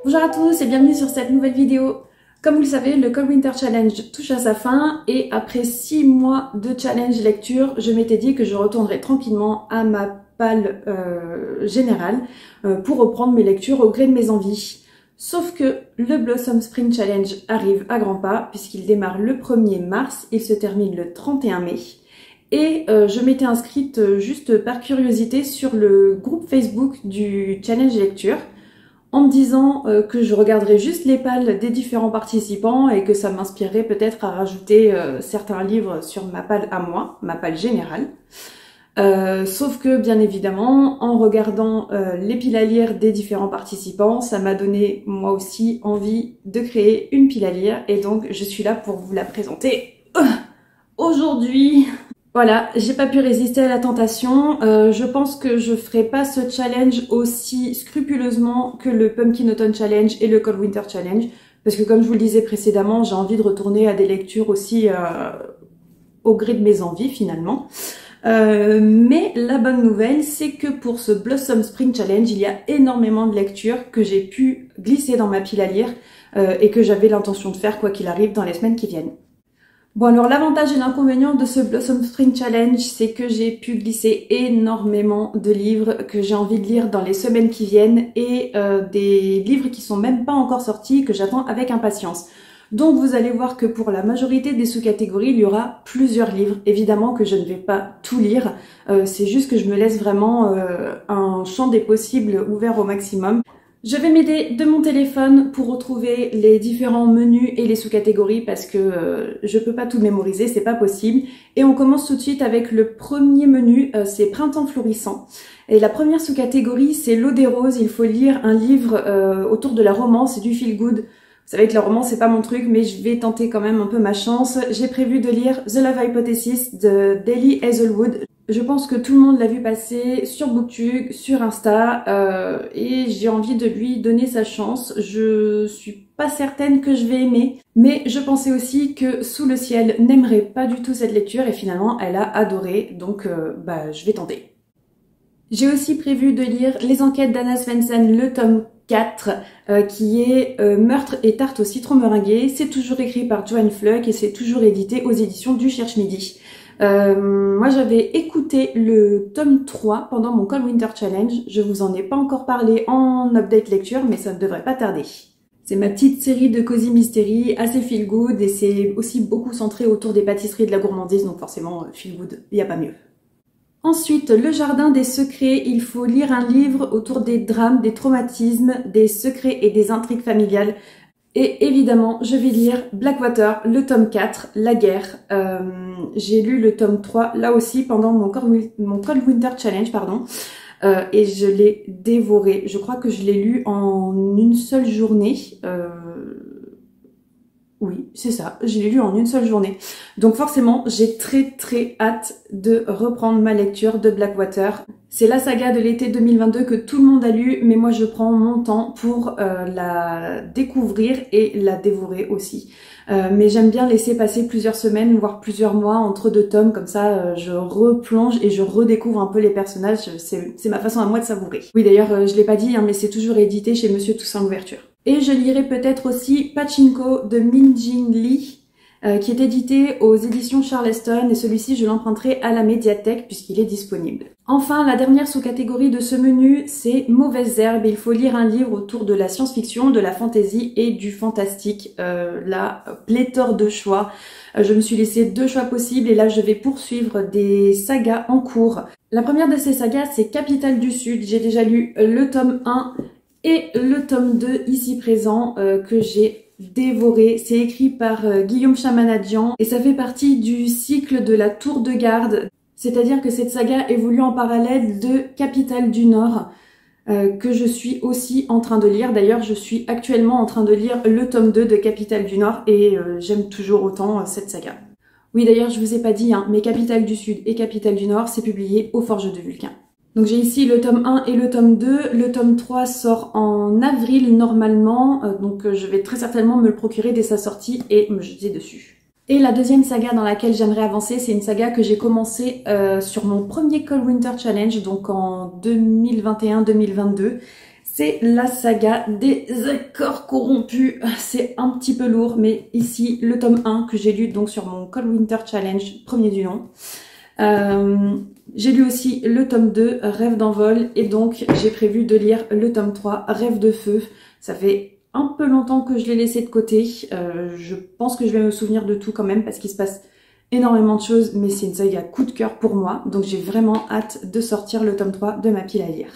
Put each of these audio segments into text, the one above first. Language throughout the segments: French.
Bonjour à tous et bienvenue sur cette nouvelle vidéo. Comme vous le savez, le Cold Winter Challenge touche à sa fin et après 6 mois de challenge lecture, je m'étais dit que je retournerais tranquillement à ma palle générale pour reprendre mes lectures au gré de mes envies. Sauf que le Blossom Spring Challenge arrive à grands pas puisqu'il démarre le 1er mars, il se termine le 31 mai. Et je m'étais inscrite juste par curiosité sur le groupe Facebook du challenge lecture, en me disant que je regarderais juste les pales des différents participants et que ça m'inspirerait peut-être à rajouter certains livres sur ma palle à moi, ma palle générale. Sauf que bien évidemment, en regardant les piles à lire des différents participants, ça m'a donné moi aussi envie de créer une pile à lire et donc je suis là pour vous la présenter aujourd'hui. Voilà, j'ai pas pu résister à la tentation. Je pense que je ferai pas ce challenge aussi scrupuleusement que le Pumpkin Autumn Challenge et le Cold Winter Challenge. Parce que comme je vous le disais précédemment, j'ai envie de retourner à des lectures aussi au gré de mes envies finalement. Mais la bonne nouvelle, c'est que pour ce Blossom Spring Challenge, il y a énormément de lectures que j'ai pu glisser dans ma pile à lire et que j'avais l'intention de faire quoi qu'il arrive dans les semaines qui viennent. Bon alors l'avantage et l'inconvénient de ce Blossom Spring Challenge, c'est que j'ai pu glisser énormément de livres que j'ai envie de lire dans les semaines qui viennent et des livres qui sont même pas encore sortis que j'attends avec impatience. Donc vous allez voir que pour la majorité des sous-catégories, il y aura plusieurs livres. Évidemment que je ne vais pas tout lire, c'est juste que je me laisse vraiment un champ des possibles ouvert au maximum. Je vais m'aider de mon téléphone pour retrouver les différents menus et les sous-catégories parce que je peux pas tout mémoriser, c'est pas possible. Et on commence tout de suite avec le premier menu, c'est Printemps florissant. Et la première sous-catégorie, c'est l'eau des roses. Il faut lire un livre autour de la romance et du feel good. Vous savez que la romance c'est pas mon truc, mais je vais tenter quand même un peu ma chance. J'ai prévu de lire The Love Hypothesis de Daily Hazelwood. Je pense que tout le monde l'a vu passer sur Booktube, sur Insta, et j'ai envie de lui donner sa chance. Je suis pas certaine que je vais aimer, mais je pensais aussi que Sous le ciel n'aimerait pas du tout cette lecture et finalement elle a adoré, donc je vais tenter. J'ai aussi prévu de lire Les enquêtes d'Anna Svensson, le tome 4, qui est Meurtre et tarte au citron meringué. C'est toujours écrit par Joanne Fluck et c'est toujours édité aux éditions du Cherche Midi. Moi j'avais écouté le tome 3 pendant mon Cold Winter Challenge, je vous en ai pas encore parlé en update lecture mais ça ne devrait pas tarder. C'est ma petite série de cosy mystery, assez feel good et c'est aussi beaucoup centré autour des pâtisseries et de la gourmandise donc forcément feel good, il n'y a pas mieux. Ensuite, Le jardin des secrets, il faut lire un livre autour des drames, des traumatismes, des secrets et des intrigues familiales. Et évidemment, je vais lire Blackwater, le tome 4, La guerre. J'ai lu le tome 3, là aussi, pendant mon Cold Winter Challenge, pardon. Et je l'ai dévoré. Je crois que je l'ai lu en une seule journée. Oui, c'est ça, je l'ai lu en une seule journée. Donc forcément, j'ai très hâte de reprendre ma lecture de Blackwater. C'est la saga de l'été 2022 que tout le monde a lu, mais moi je prends mon temps pour la découvrir et la dévorer aussi. Mais j'aime bien laisser passer plusieurs semaines, voire plusieurs mois entre deux tomes, comme ça je replonge et je redécouvre un peu les personnages, c'est ma façon à moi de savourer. Oui d'ailleurs, je l'ai pas dit, hein, mais c'est toujours édité chez Monsieur Toussaint Louverture. Et je lirai peut-être aussi Pachinko de Min Jin Lee, qui est édité aux éditions Charleston et celui-ci je l'emprunterai à la médiathèque puisqu'il est disponible. Enfin, la dernière sous-catégorie de ce menu, c'est Mauvaises herbes. Il faut lire un livre autour de la science-fiction, de la fantasy et du fantastique. La pléthore de choix. Je me suis laissé 2 choix possibles et là je vais poursuivre des sagas en cours. La première de ces sagas, c'est Capitale du Sud. J'ai déjà lu le tome 1 et le tome 2 ici présent que j'ai dévoré. C'est écrit par Guillaume Chamanadian et ça fait partie du cycle de la Tour de Garde. C'est-à-dire que cette saga évolue en parallèle de Capitale du Nord que je suis aussi en train de lire. D'ailleurs, je suis actuellement en train de lire le tome 2 de Capitale du Nord et j'aime toujours autant cette saga. Oui, d'ailleurs, je vous ai pas dit, hein, mais Capitale du Sud et Capitale du Nord, c'est publié aux Forges de Vulcain. Donc j'ai ici le tome 1 et le tome 2. Le tome 3 sort en avril normalement, donc je vais très certainement me le procurer dès sa sortie et me jeter dessus. Et la deuxième saga dans laquelle j'aimerais avancer, c'est une saga que j'ai commencé sur mon premier Cold Winter Challenge, donc en 2021-2022. C'est la saga des accords corrompus. C'est un petit peu lourd, mais ici, le tome 1 que j'ai lu donc sur mon Cold Winter Challenge, premier du nom. J'ai lu aussi le tome 2, Rêve d'envol, et donc j'ai prévu de lire le tome 3, Rêve de feu. Ça fait un peu longtemps que je l'ai laissé de côté. Je pense que je vais me souvenir de tout quand même, parce qu'il se passe énormément de choses, mais c'est une saga coup de cœur pour moi, donc j'ai vraiment hâte de sortir le tome 3 de ma pile à lire.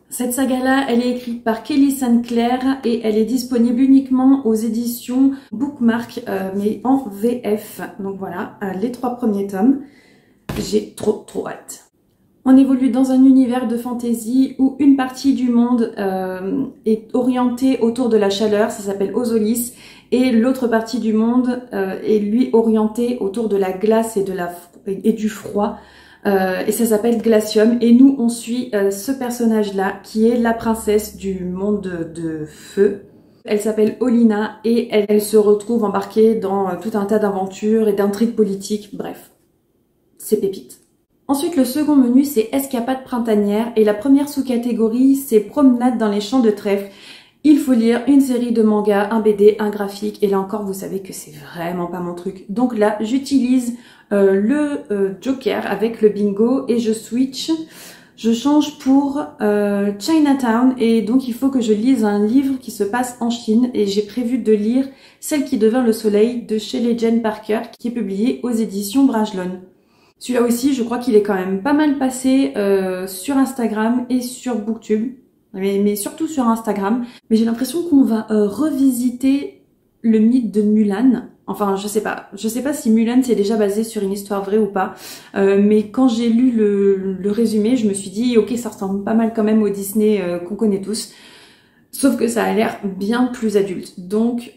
Cette saga-là, elle est écrite par Kelly Sinclair et elle est disponible uniquement aux éditions Bookmark, mais en VF. Donc voilà, les 3 premiers tomes. J'ai trop hâte. On évolue dans un univers de fantasy où une partie du monde est orientée autour de la chaleur, ça s'appelle Ozolis, et l'autre partie du monde est lui orientée autour de la glace et du froid. Et ça s'appelle Glacium, et nous on suit ce personnage-là qui est la princesse du monde de feu. Elle s'appelle Olina et elle se retrouve embarquée dans tout un tas d'aventures et d'intrigues politiques, bref, c'est pépite. Ensuite, le second menu, c'est Escapade printanière, et la première sous-catégorie, c'est Promenade dans les champs de trèfle. Il faut lire une série de mangas, un BD, un graphique, et là encore, vous savez que c'est vraiment pas mon truc. Donc là, j'utilise le Joker avec le bingo et je switch. Je change pour Chinatown, et donc il faut que je lise un livre qui se passe en Chine, et j'ai prévu de lire Celle qui devint le soleil de Shelley Jane Parker, qui est publié aux éditions Brajlon. Celui-là aussi, je crois qu'il est quand même pas mal passé sur Instagram et sur Booktube, mais surtout sur Instagram. Mais j'ai l'impression qu'on va revisiter le mythe de Mulan. Enfin, je sais pas si Mulan c'est déjà basé sur une histoire vraie ou pas. Mais quand j'ai lu le résumé, je me suis dit, ok, ça ressemble pas mal quand même au Disney qu'on connaît tous. Sauf que ça a l'air bien plus adulte. Donc,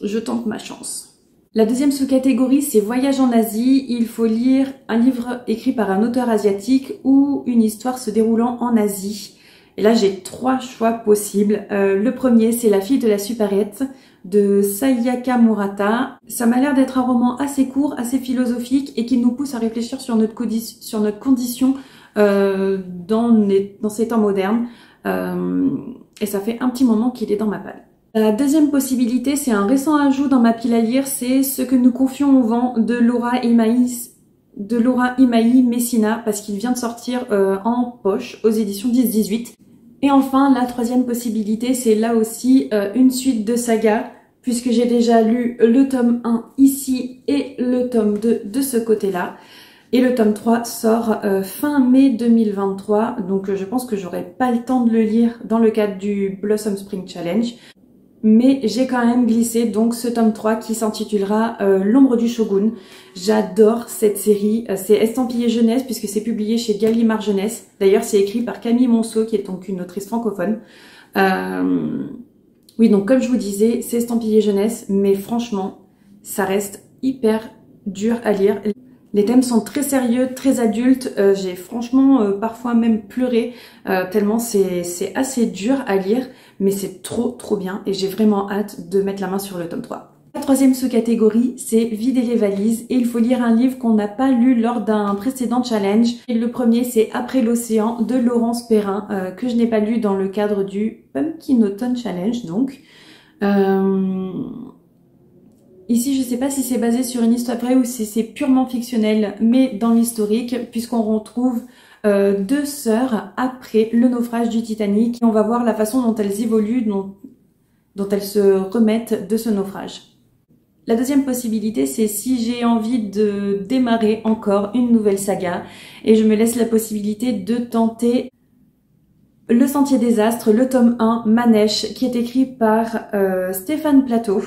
je tente ma chance. La deuxième sous-catégorie, c'est Voyage en Asie. Il faut lire un livre écrit par un auteur asiatique ou une histoire se déroulant en Asie. Et là, j'ai 3 choix possibles. Le premier, c'est La fille de la supérette de Sayaka Murata. Ça m'a l'air d'être un roman assez court, assez philosophique et qui nous pousse à réfléchir sur notre condition dans ces temps modernes. Et ça fait un petit moment qu'il est dans ma palle. La deuxième possibilité, c'est un récent ajout dans ma pile à lire, c'est Ce que nous confions au vent de Laura Imai Messina, parce qu'il vient de sortir en poche aux éditions 10-18. Et enfin, la troisième possibilité, c'est là aussi une suite de saga, puisque j'ai déjà lu le tome 1 ici et le tome 2 de ce côté-là. Et le tome 3 sort fin mai 2023, donc je pense que j'aurai pas le temps de le lire dans le cadre du Blossom Spring Challenge. Mais j'ai quand même glissé donc ce tome 3 qui s'intitulera L'ombre du Shogun. J'adore cette série, c'est estampillé jeunesse puisque c'est publié chez Gallimard Jeunesse. D'ailleurs c'est écrit par Camille Monceau qui est donc une autrice francophone. Oui, donc comme je vous disais, c'est estampillé jeunesse, mais franchement, ça reste hyper dur à lire. Les thèmes sont très sérieux, très adultes. J'ai franchement parfois même pleuré tellement c'est assez dur à lire, mais c'est trop bien et j'ai vraiment hâte de mettre la main sur le tome 3. La troisième sous-catégorie, c'est Vider les valises et il faut lire un livre qu'on n'a pas lu lors d'un précédent challenge. Et le premier, c'est Après l'océan de Laurence Perrin, que je n'ai pas lu dans le cadre du Pumpkin Autumn Challenge donc. Ici, je ne sais pas si c'est basé sur une histoire vraie ou si c'est purement fictionnel, mais dans l'historique, puisqu'on retrouve 2 sœurs après le naufrage du Titanic. Et on va voir la façon dont elles évoluent, dont elles se remettent de ce naufrage. La deuxième possibilité, c'est si j'ai envie de démarrer encore une nouvelle saga, et je me laisse la possibilité de tenter Le Sentier des Astres, le tome 1, Manèche, qui est écrit par Stéphane Plateau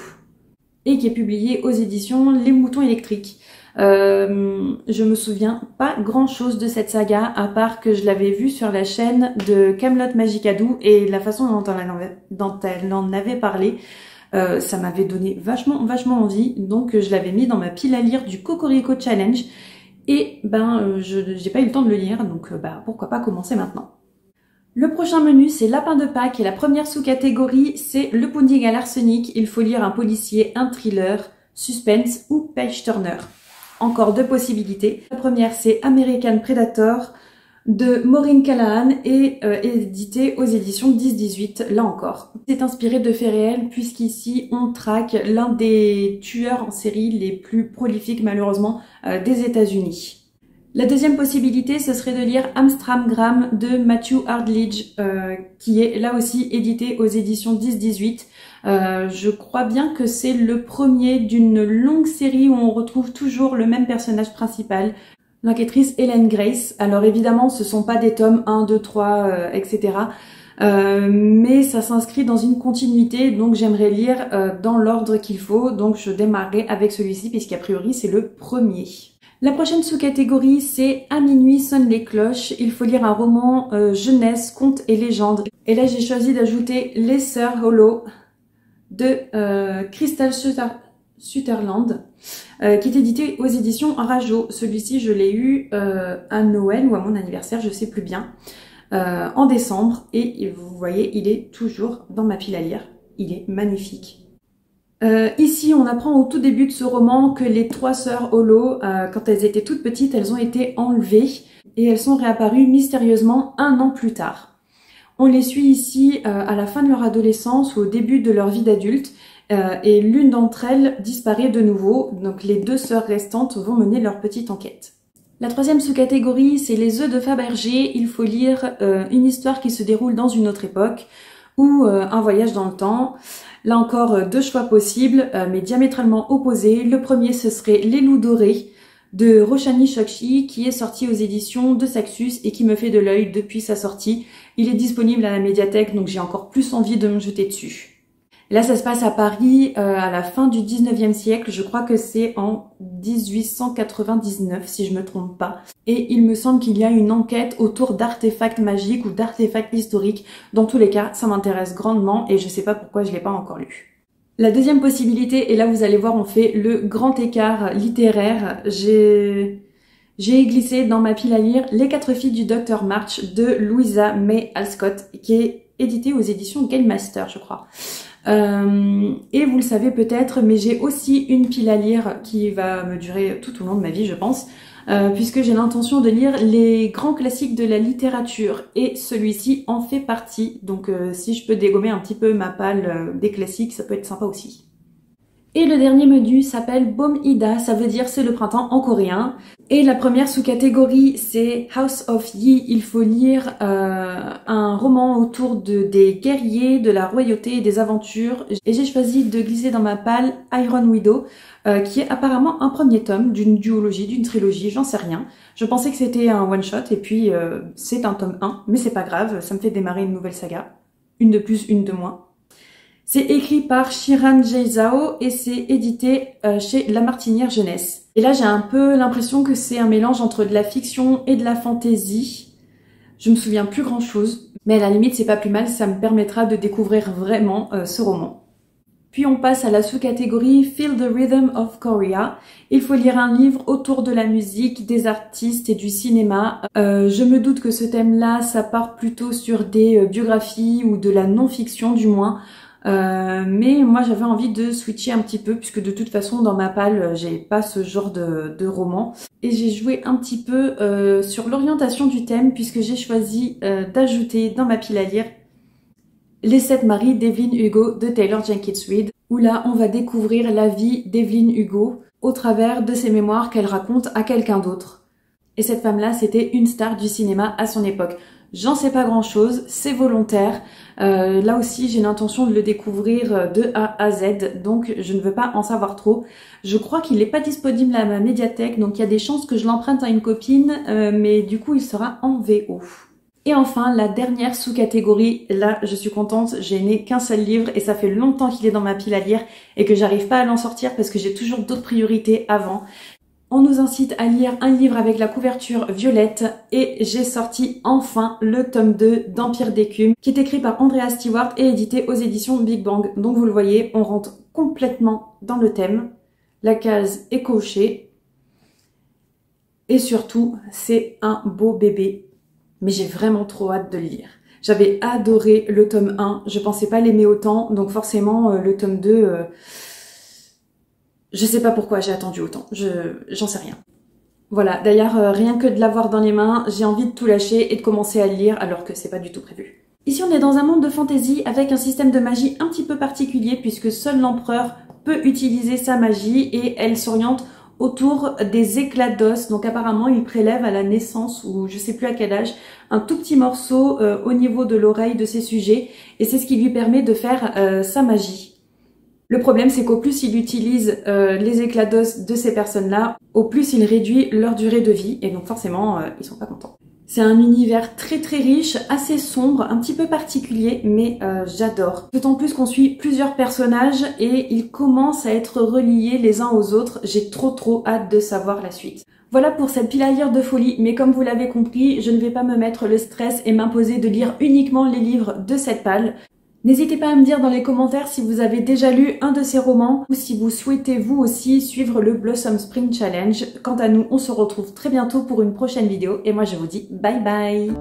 et qui est publié aux éditions Les Moutons Électriques. Je me souviens pas grand chose de cette saga, à part que je l'avais vue sur la chaîne de Camelot Magicadou et la façon dont elle en avait parlé, ça m'avait donné vachement envie, donc je l'avais mis dans ma pile à lire du Cocorico Challenge et j'ai pas eu le temps de le lire, donc pourquoi pas commencer maintenant. Le prochain menu, c'est Lapin de Pâques et la première sous-catégorie, c'est le pudding à l'arsenic. Il faut lire un policier, un thriller, suspense ou page turner. Encore 2 possibilités. La première, c'est American Predator de Maureen Callahan et édité aux éditions 10-18, là encore. C'est inspiré de faits réels puisqu'ici on traque l'un des tueurs en série les plus prolifiques malheureusement des États-Unis. La deuxième possibilité, ce serait de lire Amstramgram de Matthew Hardledge, qui est là aussi édité aux éditions 10-18. Je crois bien que c'est le premier d'une longue série où on retrouve toujours le même personnage principal, l'enquêtrice Ellen Grace. Alors évidemment, ce sont pas des tomes 1, 2, 3, etc. Mais ça s'inscrit dans une continuité, donc j'aimerais lire dans l'ordre qu'il faut. Donc je démarrerai avec celui-ci, puisqu'a priori c'est le premier. La prochaine sous-catégorie, c'est À minuit sonnent les cloches. Il faut lire un roman jeunesse, contes et légendes. Et là, j'ai choisi d'ajouter Les Sœurs Hollow de Crystal Sutherland, qui est édité aux éditions Rajo. Celui-ci, je l'ai eu à Noël ou à mon anniversaire, je sais plus bien, en décembre. Et vous voyez, il est toujours dans ma pile à lire. Il est magnifique. Ici, on apprend au tout début de ce roman que les trois sœurs Hollow, quand elles étaient toutes petites, elles ont été enlevées et elles sont réapparues mystérieusement 1 an plus tard. On les suit ici à la fin de leur adolescence ou au début de leur vie d'adulte et l'une d'entre elles disparaît de nouveau, donc les 2 sœurs restantes vont mener leur petite enquête. La troisième sous-catégorie, c'est Les œufs de Fabergé. Il faut lire une histoire qui se déroule dans une autre époque ou un voyage dans le temps. Là encore, 2 choix possibles, mais diamétralement opposés. Le premier, ce serait Les loups dorés de Roshani Chokshi, qui est sorti aux éditions de Saxus et qui me fait de l'œil depuis sa sortie. Il est disponible à la médiathèque, donc j'ai encore plus envie de me jeter dessus. Là, ça se passe à Paris à la fin du 19e siècle. Je crois que c'est en 1899, si je me trompe pas. Et il me semble qu'il y a une enquête autour d'artefacts magiques ou d'artefacts historiques. Dans tous les cas, ça m'intéresse grandement et je sais pas pourquoi je l'ai pas encore lu. La deuxième possibilité, et là vous allez voir, on fait le grand écart littéraire. J'ai glissé dans ma pile à lire Les 4 filles du Dr March de Louisa May Alcott, qui est édité aux éditions Game Master, je crois. Et vous le savez peut-être, mais j'ai aussi une pile à lire qui va me durer tout au long de ma vie, je pense, puisque j'ai l'intention de lire les grands classiques de la littérature et celui-ci en fait partie. Donc si je peux dégommer un petit peu ma palle des classiques, ça peut être sympa aussi. Et le dernier menu s'appelle 봄이다, ça veut dire c'est le printemps en coréen. Et la première sous-catégorie, c'est House of Yi. Il faut lire un roman autour des guerriers, de la royauté et des aventures. Et j'ai choisi de glisser dans ma palle Iron Widow, qui est apparemment un premier tome d'une duologie, d'une trilogie, j'en sais rien. Je pensais que c'était un one-shot et puis c'est un tome 1, mais c'est pas grave, ça me fait démarrer une nouvelle saga. Une de plus, une de moins. C'est écrit par Shiran Jae-zhao et c'est édité chez La Martinière Jeunesse. Et là, j'ai un peu l'impression que c'est un mélange entre de la fiction et de la fantasy. Je me souviens plus grand chose, mais à la limite, c'est pas plus mal, ça me permettra de découvrir vraiment ce roman. Puis on passe à la sous-catégorie Feel the Rhythm of Korea. Il faut lire un livre autour de la musique, des artistes et du cinéma. Je me doute que ce thème-là, ça part plutôt sur des biographies ou de la non-fiction du moins. Mais moi j'avais envie de switcher un petit peu puisque de toute façon dans ma palle j'ai pas ce genre de roman et j'ai joué un petit peu sur l'orientation du thème puisque j'ai choisi d'ajouter dans ma pile à lire Les 7 maris d'Evelyn Hugo de Taylor Jenkins Reid, où là on va découvrir la vie d'Evelyn Hugo au travers de ses mémoires qu'elle raconte à quelqu'un d'autre. Et cette femme-là, c'était une star du cinéma à son époque. J'en sais pas grand-chose, c'est volontaire. Là aussi, j'ai l'intention de le découvrir de A à Z, donc je ne veux pas en savoir trop. Je crois qu'il n'est pas disponible à ma médiathèque, donc il y a des chances que je l'emprunte à une copine, mais du coup, il sera en VO. Et enfin, la dernière sous-catégorie, là, je suis contente, j'ai n'ai qu'un seul livre et ça fait longtemps qu'il est dans ma pile à lire et que j'arrive pas à l'en sortir parce que j'ai toujours d'autres priorités avant. On nous incite à lire un livre avec la couverture violette et j'ai sorti enfin le tome 2 d'Empire d'écume qui est écrit par Andrea Stewart et édité aux éditions Big Bang. Donc vous le voyez, on rentre complètement dans le thème, la case est cochée et surtout c'est un beau bébé. Mais j'ai vraiment trop hâte de le lire. J'avais adoré le tome 1, je pensais pas l'aimer autant, donc forcément le tome 2... je sais pas pourquoi j'ai attendu autant, j'en sais rien. Voilà, d'ailleurs, rien que de l'avoir dans les mains, j'ai envie de tout lâcher et de commencer à le lire alors que c'est pas du tout prévu. Ici, on est dans un monde de fantasy avec un système de magie un petit peu particulier puisque seul l'empereur peut utiliser sa magie et elle s'oriente autour des éclats d'os. Donc apparemment, il prélève à la naissance ou je sais plus à quel âge un tout petit morceau au niveau de l'oreille de ses sujets et c'est ce qui lui permet de faire sa magie. Le problème, c'est qu'au plus il utilise les éclats d'os de ces personnes-là, au plus il réduit leur durée de vie et donc forcément, ils sont pas contents. C'est un univers très très riche, assez sombre, un petit peu particulier, mais j'adore. D'autant plus qu'on suit plusieurs personnages et ils commencent à être reliés les uns aux autres. J'ai trop hâte de savoir la suite. Voilà pour cette pile à lire de folie, mais comme vous l'avez compris, je ne vais pas me mettre le stress et m'imposer de lire uniquement les livres de cette palle. N'hésitez pas à me dire dans les commentaires si vous avez déjà lu un de ces romans ou si vous souhaitez vous aussi suivre le Blossom Spring Challenge. Quant à nous, on se retrouve très bientôt pour une prochaine vidéo et moi je vous dis bye bye!